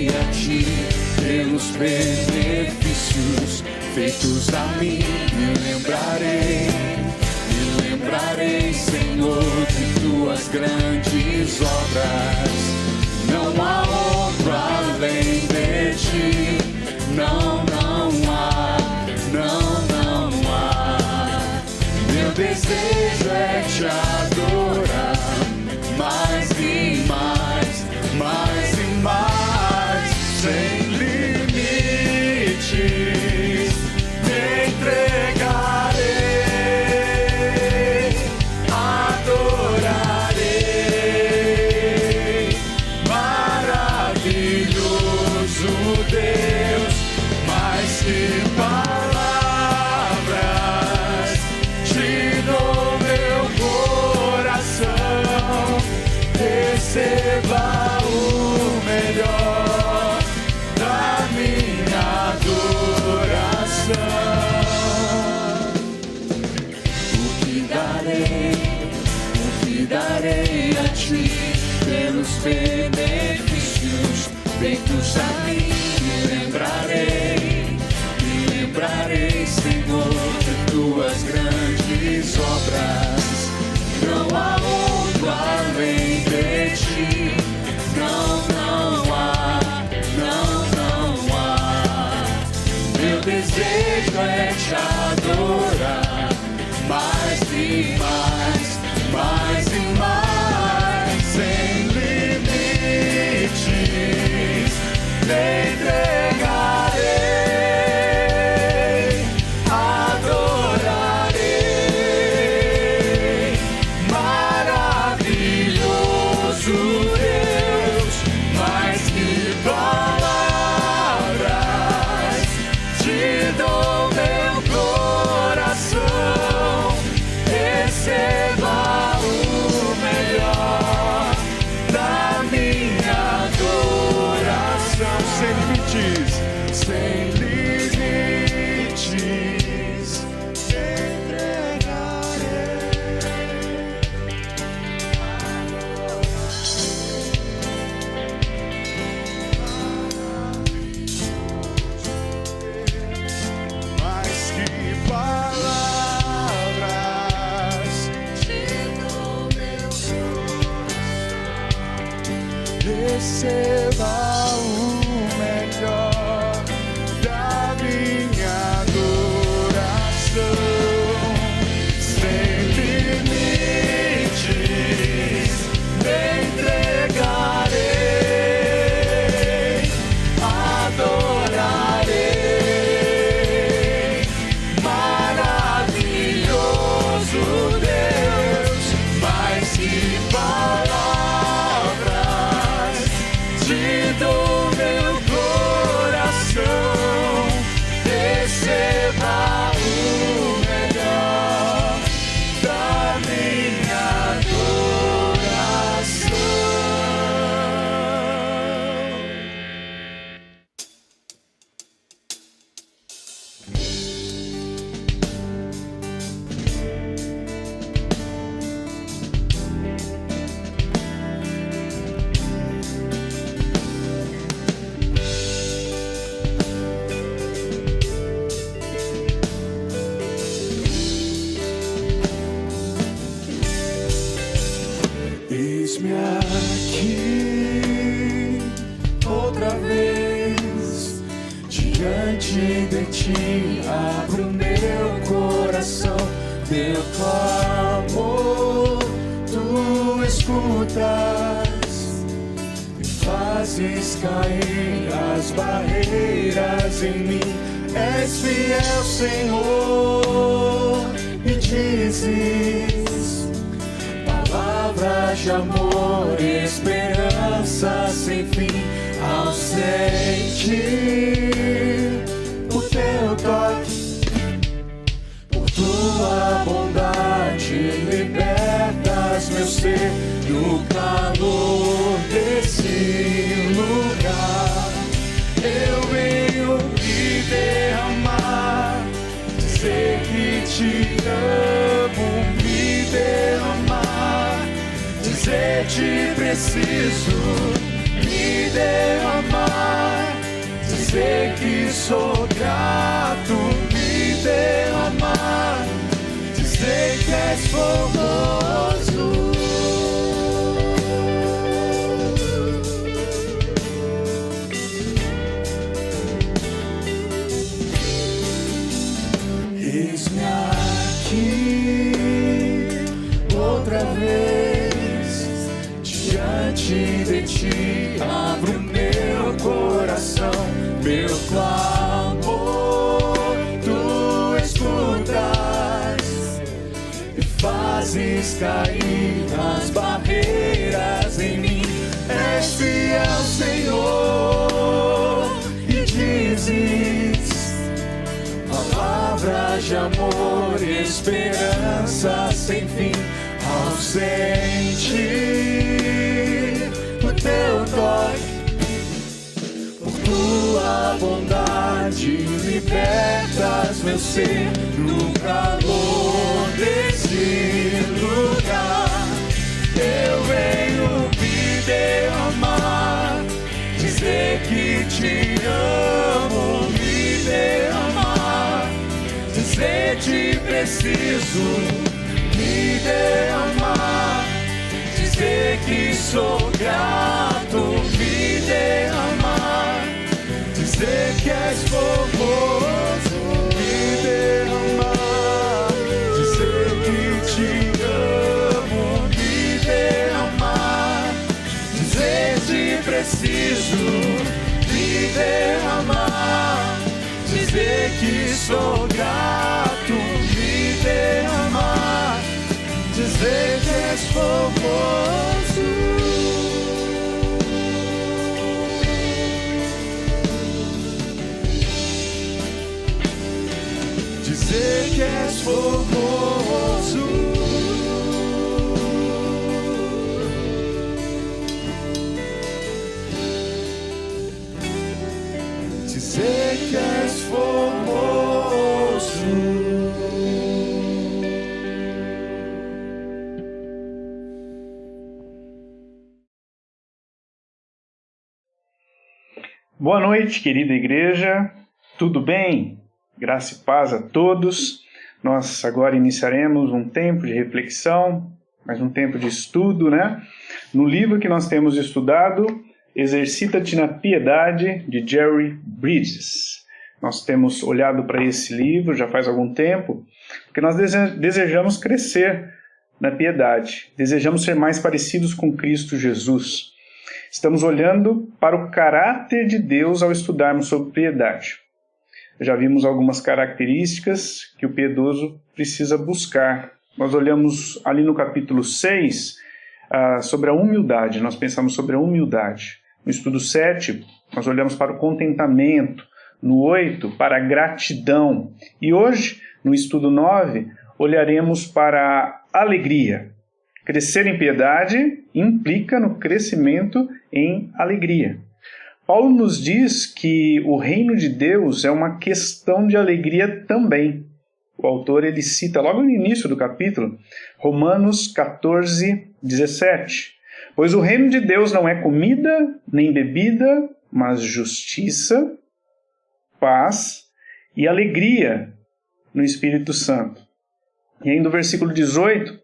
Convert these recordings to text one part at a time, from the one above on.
lembrarei a ti pelos benefícios feitos a mim. Me lembrarei, Senhor, de tuas grandes obras. Não há outro além de ti. Não, não há, não, não há. Meu desejo é te adorar, mais e mais, mais e mais, sem limites. Me entregarei, adorarei. Maravilhoso Deus, mais que palavras te dou meu coração. Receba o melhor da minha adoração. O que darei a ti pelos benefícios feitos a mim. Me lembrarei, Senhor, de tuas grandes obras. Não há outro além de ti. Não, não há, não há. Meu desejo é te adorar, mais e mais, mais e mais, sem limites. Me entregarei, adorarei. Maravilhoso Deus, mais que palavras te dou meu coração. Receba o melhor da minha adoração. Sem limites, sem limites, me entregarei. Mais que palavras te dou meu coração. Receba o melhor da minha adoração. Sem limites, me entregarei, adorarei. Maravilhoso Deus, mais que palavras te dou meu coração. Receba o melhor da minha adoração. Eis-me aqui outra vez diante de ti, abro meu coração, teu clamor tu escutas e fazes cair as barreiras em mim. És fiel, Senhor, e dizes palavras de amor, esperança sem fim. Ao sentir o teu toque, por tua bondade libertas meu ser. No calor desse lugar eu venho me derramar, dizer que te amo, me derramar, dizer te preciso, me derramar. dizer que sou grato, me derramar, dizer que és formoso. Eis-me aqui outra vez, diante de ti, abro meu coração, meu clamor, tu escutas e fazes cair as barreiras em mim. És fiel, Senhor, e dizes palavras de amor e esperança sem fim. Ao sentir o teu toque, por tua bondade libertas meu ser no calor desse lugar. Eu venho me derramar, dizer que te amo, me derramar, dizer te preciso, me derramar, dizer que sou grato, me derramar, dizer que és formoso, me derramar, dizer que te amo, me derramar, dizer te preciso, me derramar, dizer que sou grato, me derramar, dizer que és formoso. Dizer que és formoso. Dizer que és formoso. Boa noite, querida igreja, tudo bem? Graça e paz a todos. Nós agora iniciaremos um tempo de reflexão, mais um tempo de estudo, né? No livro que nós temos estudado, Exercita-te na Piedade, de Jerry Bridges. Nós temos olhado para esse livro já faz algum tempo, porque nós desejamos crescer na piedade, desejamos ser mais parecidos com Cristo Jesus. Estamos olhando para o caráter de Deus ao estudarmos sobre piedade. Já vimos algumas características que o piedoso precisa buscar. Nós olhamos ali no capítulo 6 sobre a humildade, nós pensamos sobre a humildade. No estudo 7, nós olhamos para o contentamento. No 8, para a gratidão. E hoje, no estudo 9, olharemos para a alegria. Crescer em piedade implica no crescimento em alegria. Paulo nos diz que o reino de Deus é uma questão de alegria também. O autor ele cita logo no início do capítulo, Romanos 14, 17. Pois o reino de Deus não é comida nem bebida, mas justiça, paz e alegria no Espírito Santo. E ainda no versículo 18,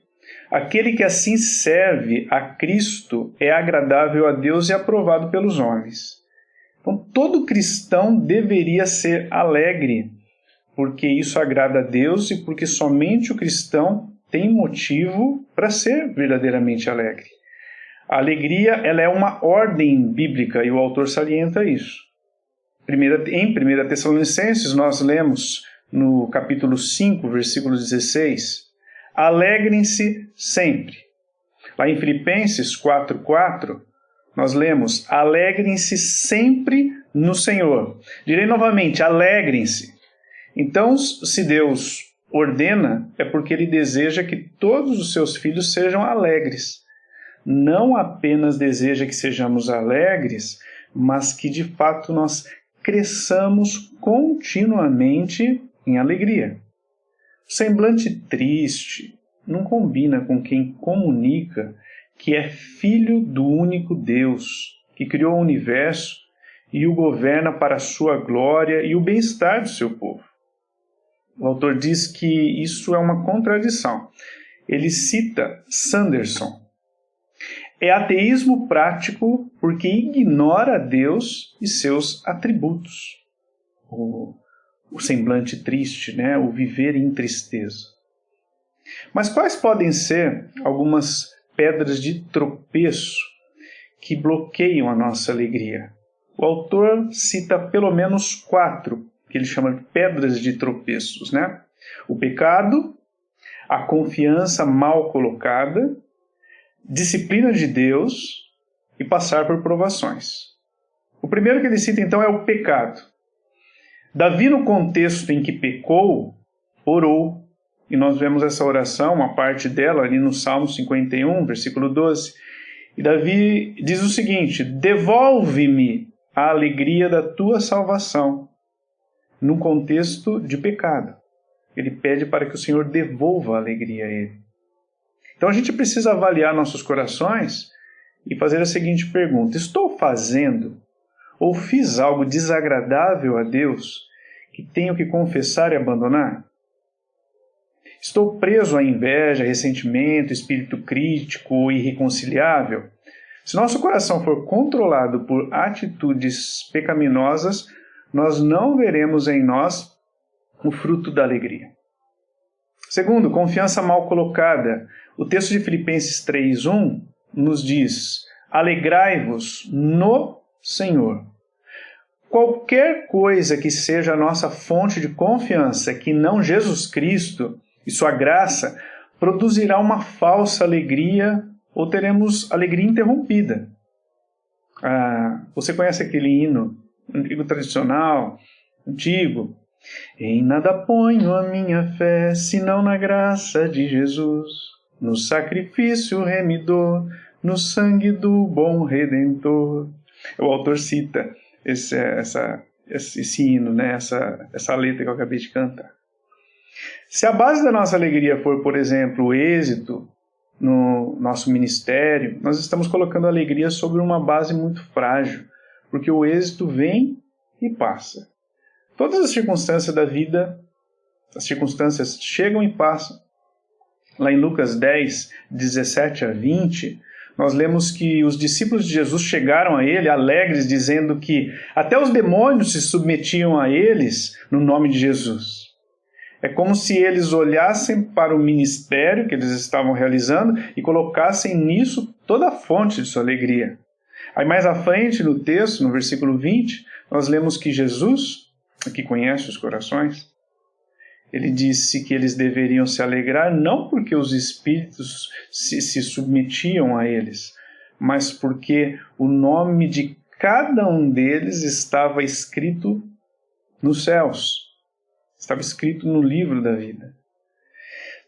aquele que assim serve a Cristo é agradável a Deus e aprovado pelos homens. Então, todo cristão deveria ser alegre, porque isso agrada a Deus e porque somente o cristão tem motivo para ser verdadeiramente alegre. A alegria ela é uma ordem bíblica e o autor salienta isso. Em 1 Tessalonicenses, nós lemos no capítulo 5, versículo 16, alegrem-se sempre. Lá em Filipenses 4:4, nós lemos, alegrem-se sempre no Senhor. Direi novamente, alegrem-se. Então, se Deus ordena, é porque Ele deseja que todos os seus filhos sejam alegres. Não apenas deseja que sejamos alegres, mas que de fato nós cresçamos continuamente em alegria. O semblante triste não combina com quem comunica que é filho do único Deus, que criou o universo e o governa para a sua glória e o bem-estar do seu povo. O autor diz que isso é uma contradição. Ele cita Sanderson. É ateísmo prático porque ignora Deus e seus atributos. O semblante triste, né? O viver em tristeza. Mas quais podem ser algumas pedras de tropeço que bloqueiam a nossa alegria? O autor cita pelo menos 4, que ele chama de pedras de tropeços, né? O pecado, a confiança mal colocada, disciplina de Deus e passar por provações. O primeiro que ele cita, então, é o pecado. Davi, no contexto em que pecou, orou. E nós vemos essa oração, uma parte dela, ali no Salmo 51, versículo 12. E Davi diz o seguinte: devolve-me a alegria da tua salvação. Num contexto de pecado. Ele pede para que o Senhor devolva a alegria a ele. Então a gente precisa avaliar nossos corações e fazer a seguinte pergunta: estou fazendo ou fiz algo desagradável a Deus que tenho que confessar e abandonar? Estou preso à inveja, ressentimento, espírito crítico, irreconciliável? Se nosso coração for controlado por atitudes pecaminosas, nós não veremos em nós o fruto da alegria. Segundo, confiança mal colocada. O texto de Filipenses 3:1 nos diz: alegrai-vos no Senhor. Qualquer coisa que seja a nossa fonte de confiança, que não Jesus Cristo e sua graça, produzirá uma falsa alegria ou teremos alegria interrompida. Você conhece aquele hino tradicional, antigo? Em nada ponho a minha fé, senão na graça de Jesus, no sacrifício remidor, no sangue do bom Redentor. O autor cita esse hino, né? essa letra que eu acabei de cantar. Se a base da nossa alegria for, por exemplo, o êxito no nosso ministério, nós estamos colocando a alegria sobre uma base muito frágil, porque o êxito vem e passa. Todas as circunstâncias da vida, as circunstâncias chegam e passam. Lá em Lucas 10, 17 a 20, nós lemos que os discípulos de Jesus chegaram a ele alegres, dizendo que até os demônios se submetiam a eles no nome de Jesus. É como se eles olhassem para o ministério que eles estavam realizando e colocassem nisso toda a fonte de sua alegria. Aí mais à frente no texto, no versículo 20, nós lemos que Jesus, que conhece os corações, ele disse que eles deveriam se alegrar não porque os espíritos se submetiam a eles, mas porque o nome de cada um deles estava escrito nos céus. Estava escrito no livro da vida.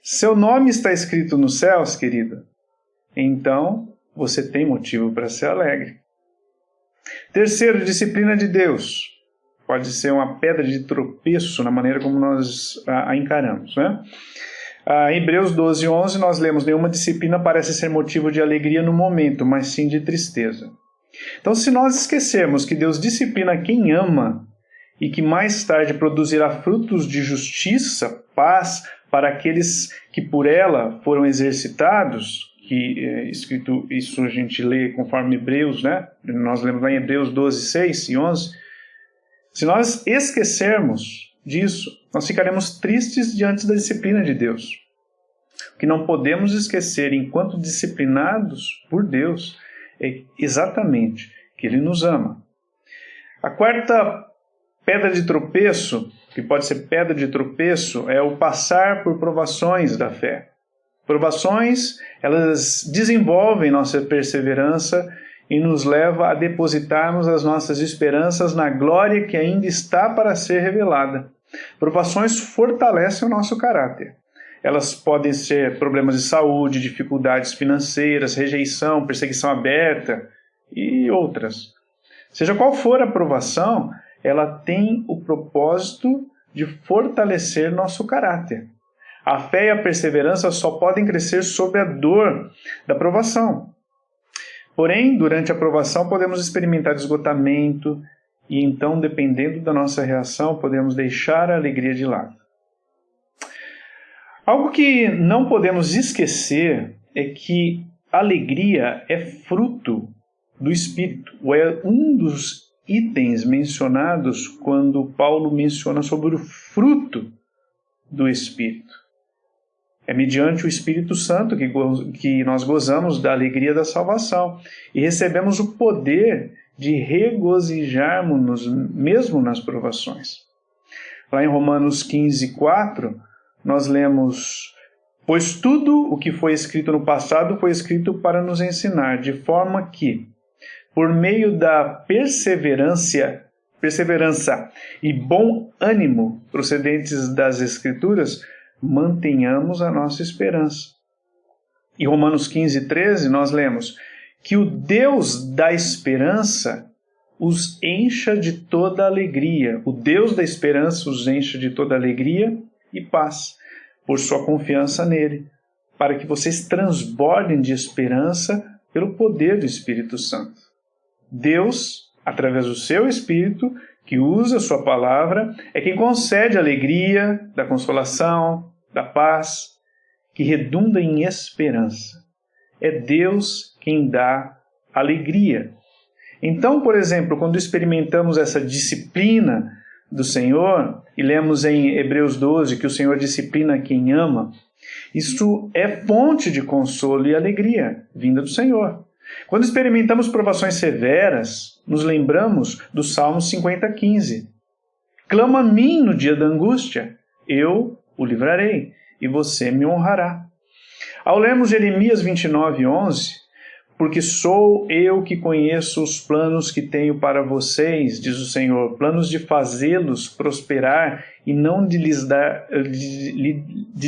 Seu nome está escrito nos céus, querido. Então, você tem motivo para ser alegre. Terceiro, disciplina de Deus. Pode ser uma pedra de tropeço na maneira como nós a encaramos, né? Em Hebreus 12:11 nós lemos: nenhuma disciplina parece ser motivo de alegria no momento, mas sim de tristeza. Então, se nós esquecermos que Deus disciplina quem ama, e que mais tarde produzirá frutos de justiça, paz, para aqueles que por ela foram exercitados, que escrito isso a gente lê conforme Hebreus, né? Nós lemos lá em Hebreus 12, 6 e 11. Se nós esquecermos disso, nós ficaremos tristes diante da disciplina de Deus. O que não podemos esquecer enquanto disciplinados por Deus é exatamente que Ele nos ama. A quarta pedra de tropeço, que pode ser pedra de tropeço, é o passar por provações da fé. Provações, elas desenvolvem nossa perseverança e nos levam a depositarmos as nossas esperanças na glória que ainda está para ser revelada. Provações fortalecem o nosso caráter. Elas podem ser problemas de saúde, dificuldades financeiras, rejeição, perseguição aberta e outras. Seja qual for a provação, ela tem o propósito de fortalecer nosso caráter. A fé e a perseverança só podem crescer sob a dor da provação. Porém, durante a provação, podemos experimentar esgotamento, e então, dependendo da nossa reação, podemos deixar a alegria de lado. Algo que não podemos esquecer é que a alegria é fruto do Espírito, ou é um dos itens mencionados quando Paulo menciona sobre o fruto do Espírito. É mediante o Espírito Santo que nós gozamos da alegria da salvação e recebemos o poder de regozijarmos-nos mesmo nas provações. Lá em Romanos 15:4, nós lemos: pois tudo o que foi escrito no passado foi escrito para nos ensinar, de forma que, por meio da perseverança e bom ânimo procedentes das Escrituras, mantenhamos a nossa esperança. Em Romanos 15:13, nós lemos: que o Deus da esperança os encha de toda alegria. O Deus da esperança os encha de toda alegria e paz, por sua confiança nele, para que vocês transbordem de esperança pelo poder do Espírito Santo. Deus, através do seu Espírito, que usa a sua palavra, é quem concede a alegria da consolação, da paz, que redunda em esperança. É Deus quem dá alegria. Então, por exemplo, quando experimentamos essa disciplina do Senhor, e lemos em Hebreus 12 que o Senhor disciplina quem ama, isso é fonte de consolo e alegria vinda do Senhor. Quando experimentamos provações severas, nos lembramos do Salmo 50:15. Clama a mim no dia da angústia, eu o livrarei, e você me honrará. Ao lermos Jeremias 29:11, porque sou eu que conheço os planos que tenho para vocês, diz o Senhor, planos de fazê-los prosperar e não de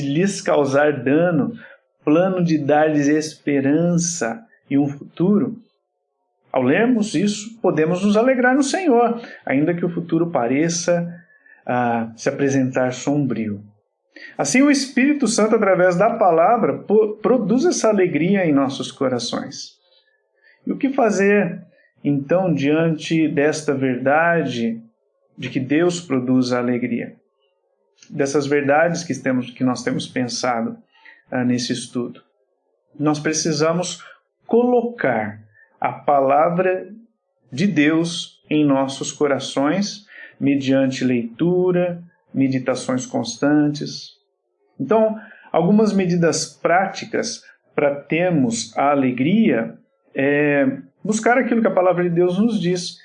lhes causar dano, plano de dar-lhes esperança e um futuro. Ao lermos isso, podemos nos alegrar no Senhor, ainda que o futuro pareça se apresentar sombrio. Assim, o Espírito Santo, através da palavra, produz essa alegria em nossos corações. E o que fazer, então, diante desta verdade de que Deus produz a alegria? Dessas verdades que nós temos pensado nesse estudo. Nós precisamos colocar a palavra de Deus em nossos corações, mediante leitura, meditações constantes. Então, algumas medidas práticas para termos a alegria é buscar aquilo que a palavra de Deus nos diz.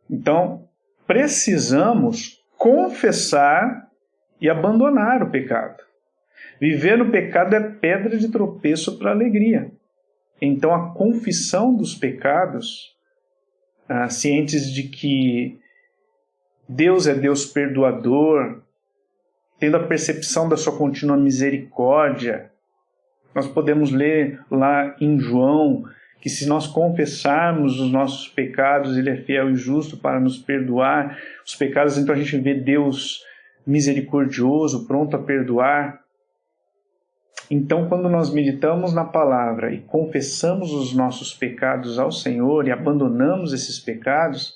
Então, precisamos confessar e abandonar o pecado. Viver no pecado é pedra de tropeço para a alegria. Então, a confissão dos pecados, cientes de que Deus é Deus perdoador, tendo a percepção da sua contínua misericórdia, nós podemos ler lá em João que se nós confessarmos os nossos pecados, Ele é fiel e justo para nos perdoar os pecados. Então a gente vê Deus misericordioso, pronto a perdoar. Então, quando nós meditamos na palavra e confessamos os nossos pecados ao Senhor e abandonamos esses pecados,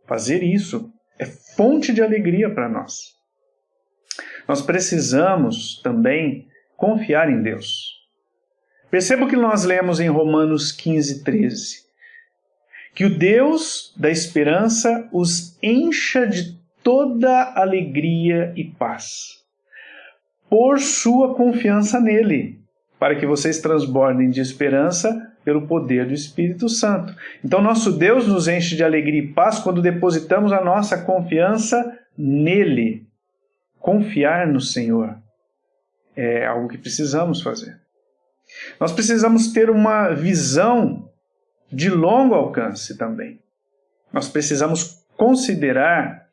fazer isso, é fonte de alegria para nós. Nós precisamos também confiar em Deus. Perceba o que nós lemos em Romanos 15:13. Que o Deus da esperança os encha de toda alegria e paz, por sua confiança nele, para que vocês transbordem de esperança pelo poder do Espírito Santo. Então, nosso Deus nos enche de alegria e paz quando depositamos a nossa confiança nele. Confiar no Senhor é algo que precisamos fazer. Nós precisamos ter uma visão de longo alcance também. Nós precisamos considerar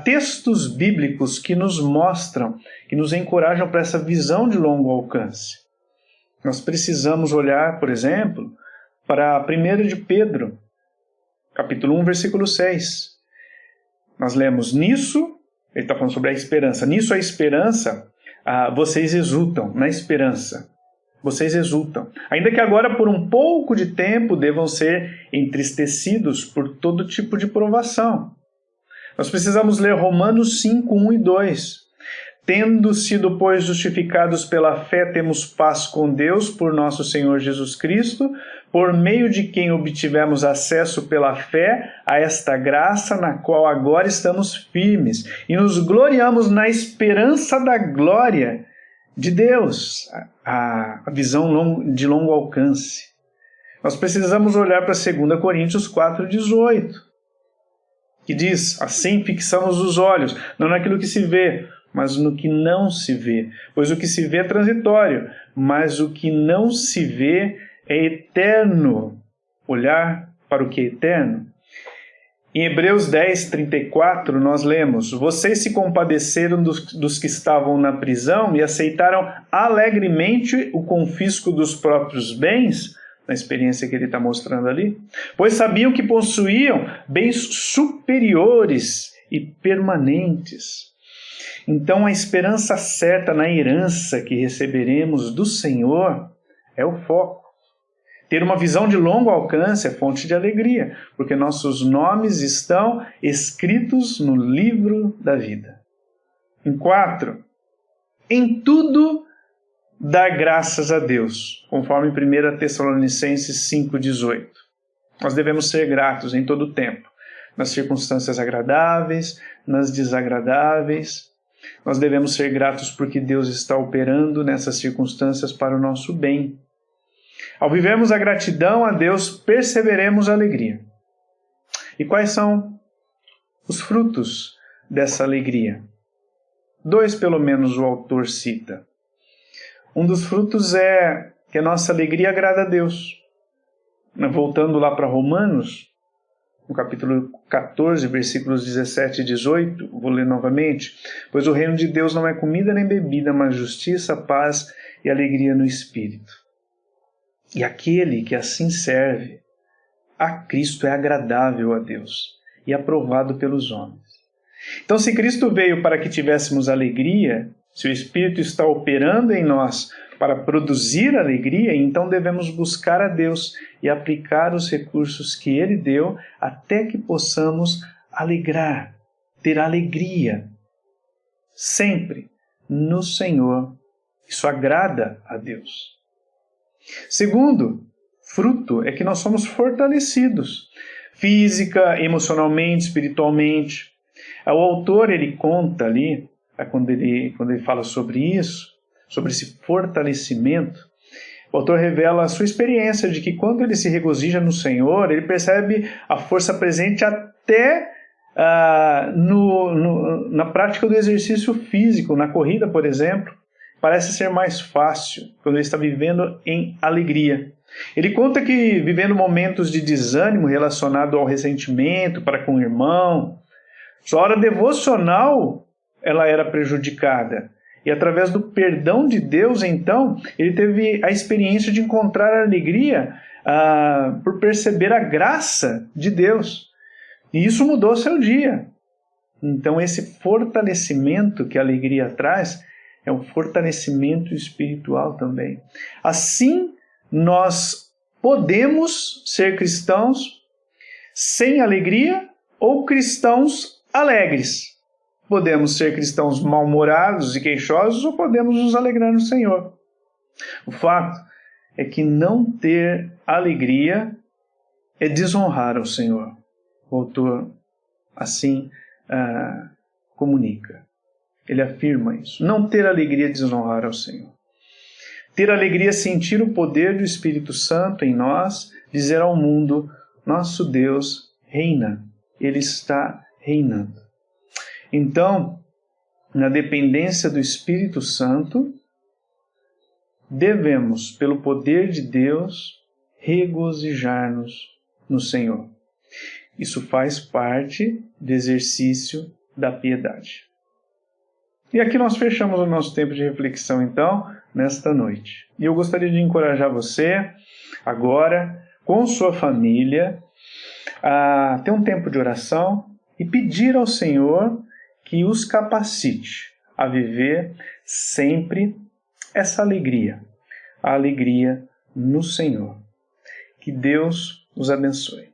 textos bíblicos que nos mostram, que nos encorajam para essa visão de longo alcance. Nós precisamos olhar, por exemplo, para 1 de Pedro, capítulo 1, versículo 6. Nós lemos: nisso, ele está falando sobre a esperança, nisso a esperança, vocês exultam na esperança. vocês exultam, ainda que agora por um pouco de tempo devam ser entristecidos por todo tipo de provação. Nós precisamos ler Romanos 5, 1 e 2. Tendo sido, pois, justificados pela fé, temos paz com Deus por nosso Senhor Jesus Cristo, por meio de quem obtivemos acesso pela fé a esta graça na qual agora estamos firmes e nos gloriamos na esperança da glória de Deus, a visão de longo alcance. Nós precisamos olhar para 2 Coríntios 4,18, que diz: assim fixamos os olhos, não naquilo que se vê, mas no que não se vê. Pois o que se vê é transitório, mas o que não se vê é eterno. Olhar para o que é eterno. Em Hebreus 10, 34, nós lemos: vocês se compadeceram dos que estavam na prisão e aceitaram alegremente o confisco dos próprios bens, na experiência que ele está mostrando ali, pois sabiam que possuíam bens superiores e permanentes. Então a esperança certa na herança que receberemos do Senhor é o foco. Ter uma visão de longo alcance é fonte de alegria, porque nossos nomes estão escritos no livro da vida. Em 4, em tudo dá graças a Deus, conforme 1 Tessalonicenses 5,18. Nós devemos ser gratos em todo o tempo, nas circunstâncias agradáveis, nas desagradáveis. Nós devemos ser gratos porque Deus está operando nessas circunstâncias para o nosso bem. Ao vivermos a gratidão a Deus, perceberemos a alegria. E quais são os frutos dessa alegria? 2, pelo menos, o autor cita. Um dos frutos é que a nossa alegria agrada a Deus. Voltando lá para Romanos, no capítulo 14, versículos 17 e 18, vou ler novamente. Pois o reino de Deus não é comida nem bebida, mas justiça, paz e alegria no Espírito. E aquele que assim serve a Cristo é agradável a Deus e aprovado pelos homens. Então, se Cristo veio para que tivéssemos alegria, se o Espírito está operando em nós para produzir alegria, então devemos buscar a Deus e aplicar os recursos que Ele deu até que possamos alegrar, ter alegria, sempre no Senhor. Isso agrada a Deus. Segundo fruto é que nós somos fortalecidos, física, emocionalmente, espiritualmente. O autor, ele conta ali, quando ele fala sobre isso, sobre esse fortalecimento, o autor revela a sua experiência de que quando ele se regozija no Senhor, ele percebe a força presente até na prática do exercício físico, na corrida, por exemplo. Parece ser mais fácil quando ele está vivendo em alegria. Ele conta que, vivendo momentos de desânimo relacionado ao ressentimento para com o irmão, sua hora devocional ela era prejudicada. E através do perdão de Deus, então, ele teve a experiência de encontrar alegria por perceber a graça de Deus. E isso mudou seu dia. Então, esse fortalecimento que a alegria traz é um fortalecimento espiritual também. Assim, nós podemos ser cristãos sem alegria ou cristãos alegres. Podemos ser cristãos mal-humorados e queixosos ou podemos nos alegrar no Senhor. O fato é que não ter alegria é desonrar ao Senhor. O autor assim comunica. Ele afirma isso. Não ter alegria é desonrar ao Senhor. Ter alegria é sentir o poder do Espírito Santo em nós, dizer ao mundo: nosso Deus reina. Ele está reinando. Então, na dependência do Espírito Santo, devemos, pelo poder de Deus, regozijar-nos no Senhor. Isso faz parte do exercício da piedade. E aqui nós fechamos o nosso tempo de reflexão, então, nesta noite. E eu gostaria de encorajar você, agora, com sua família, a ter um tempo de oração e pedir ao Senhor que os capacite a viver sempre essa alegria. a alegria no Senhor. Que Deus os abençoe.